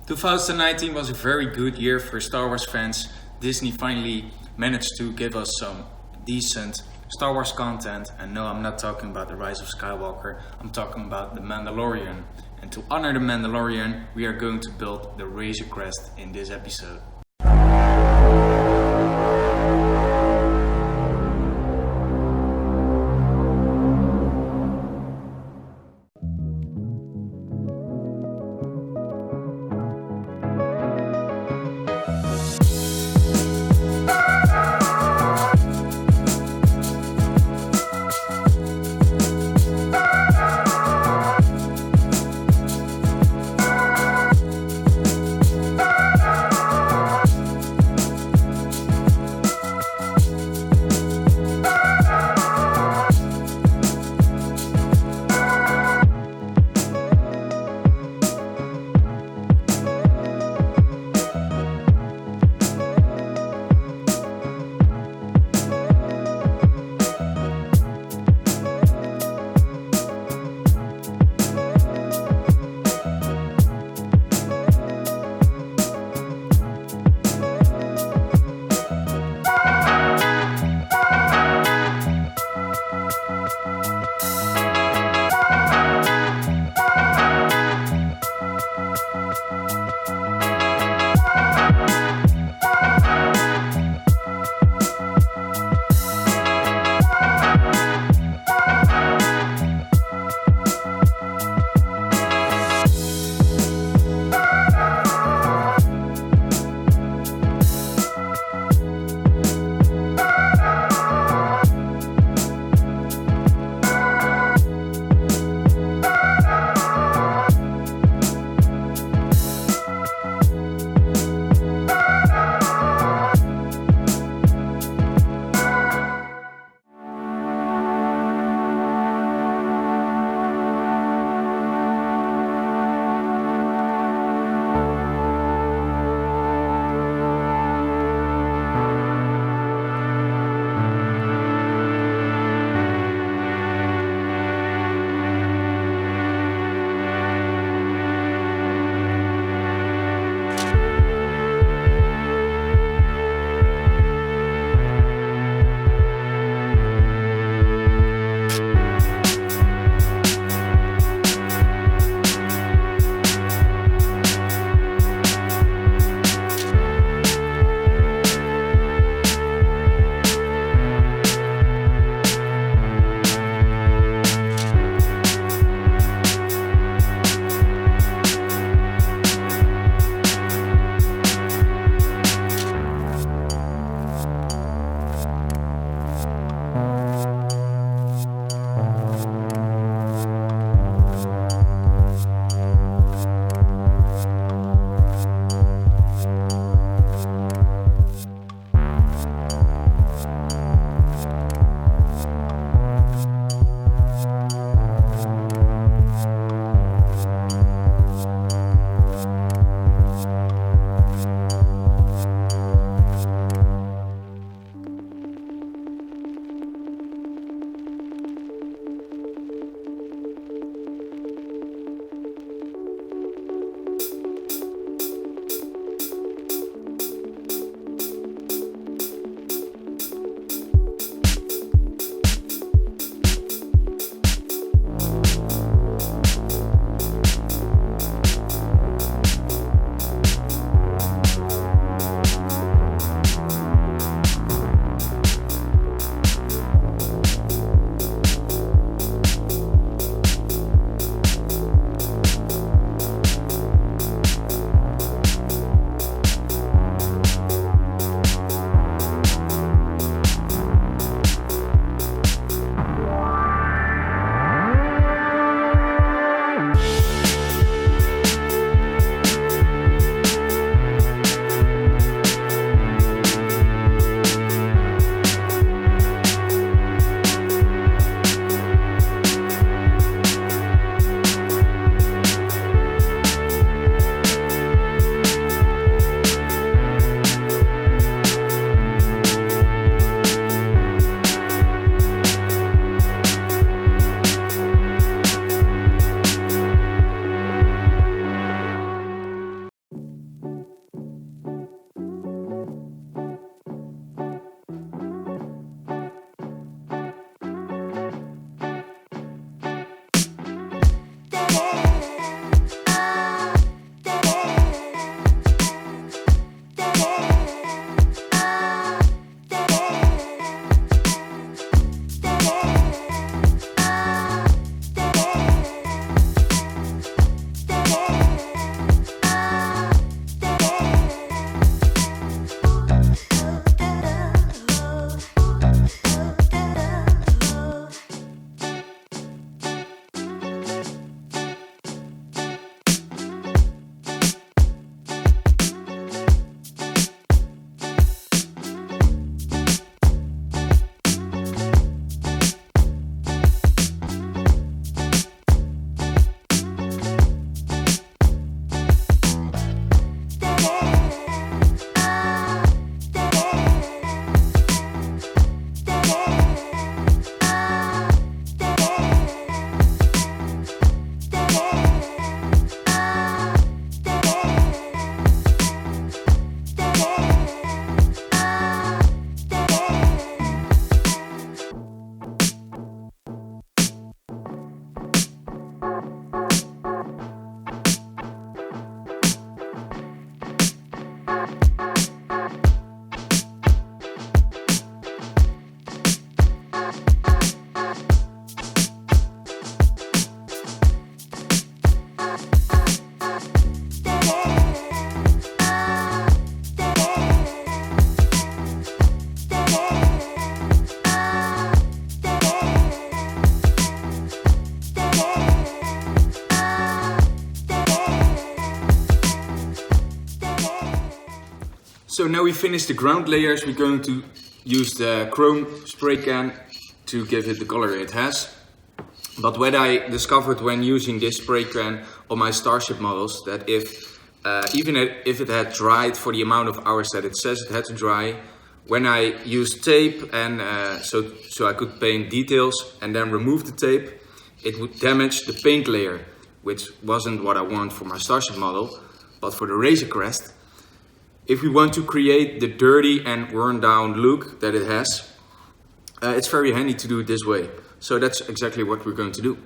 2019 was a very good year for Star Wars fans. Disney finally managed to give us some decent Star Wars content. And no, I'm not talking about The Rise of Skywalker, I'm talking about The Mandalorian. And to honor The Mandalorian, we are going to build the Razor Crest in this episode. So now we finished the ground layers, we're going to use the chrome spray can to give it the color it has. But what I discovered when using this spray can on my Starship models, that even if it had dried for the amount of hours that it says it had to dry, when I used tape and so I could paint details and then remove the tape, it would damage the paint layer, which wasn't what I want for my Starship model, but for the Razor Crest. If we want to create the dirty and worn down look that it has, it's very handy to do it this way. So that's exactly what we're going to do.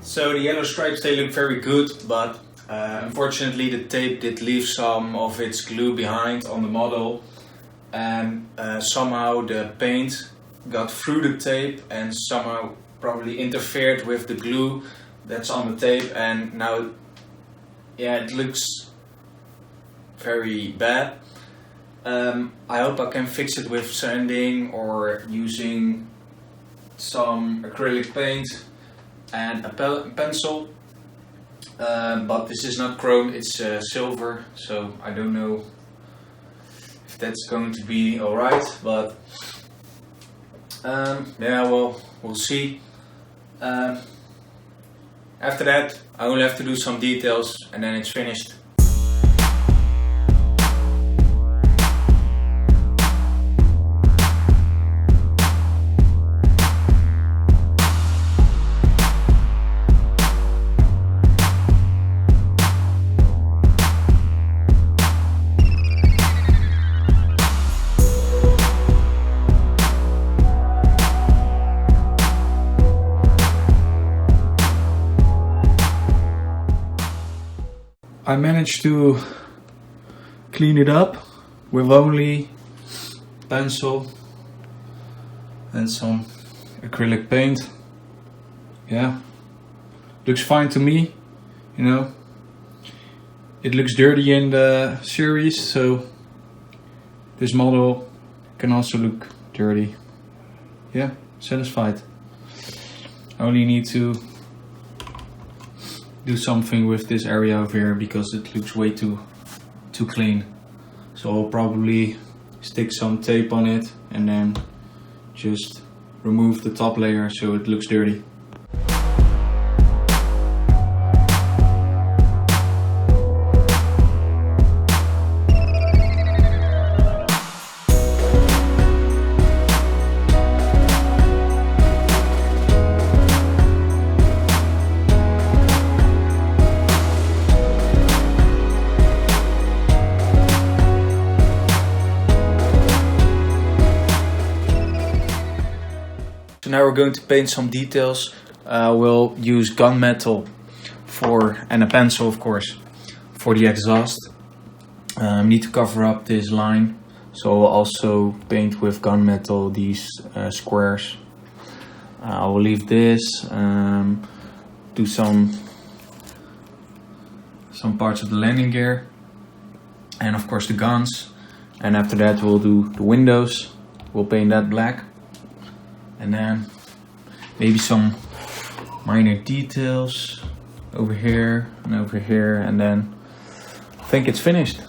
So the yellow stripes, they look very good, but unfortunately the tape did leave some of its glue behind on the model, and somehow the paint got through the tape and somehow probably interfered with the glue that's on the tape, and now it looks very bad. I hope I can fix it with sanding or using some acrylic paint and a pencil, but this is not chrome, it's silver, so I don't know if that's going to be alright, but well, we'll see. After that I only have to do some details and then it's finished. I managed to clean it up with only pencil and some acrylic paint. Yeah, looks fine to me, you know. It looks dirty in the series, so this model can also look dirty. Yeah, satisfied. I only need to do something with this area over here because it looks way too clean. So I'll probably stick some tape on it and then just remove the top layer so it looks dirty. So now we're going to paint some details. We'll use gunmetal and a pencil, of course, for the exhaust. Need to cover up this line So I'll also paint with gunmetal these squares. I will leave this, do some parts of the landing gear, and of course the guns. And after that we'll do the windows. We'll paint that black, and then maybe some minor details over here, and then I think it's finished.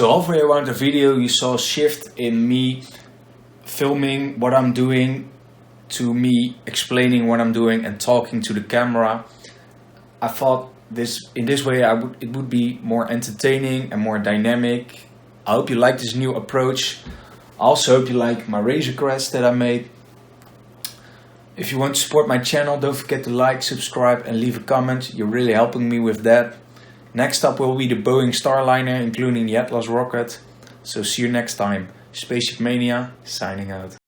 So halfway around the video you saw a shift in me filming what I'm doing to me explaining what I'm doing and talking to the camera. I thought in this way it would be more entertaining and more dynamic. I hope you like this new approach. I also hope you like my Razor Crest that I made. If you want to support my channel, don't forget to like, subscribe and leave a comment. You're really helping me with that. Next up will be the Boeing Starliner, including the Atlas rocket. So see you next time. SpaceshipMania signing out.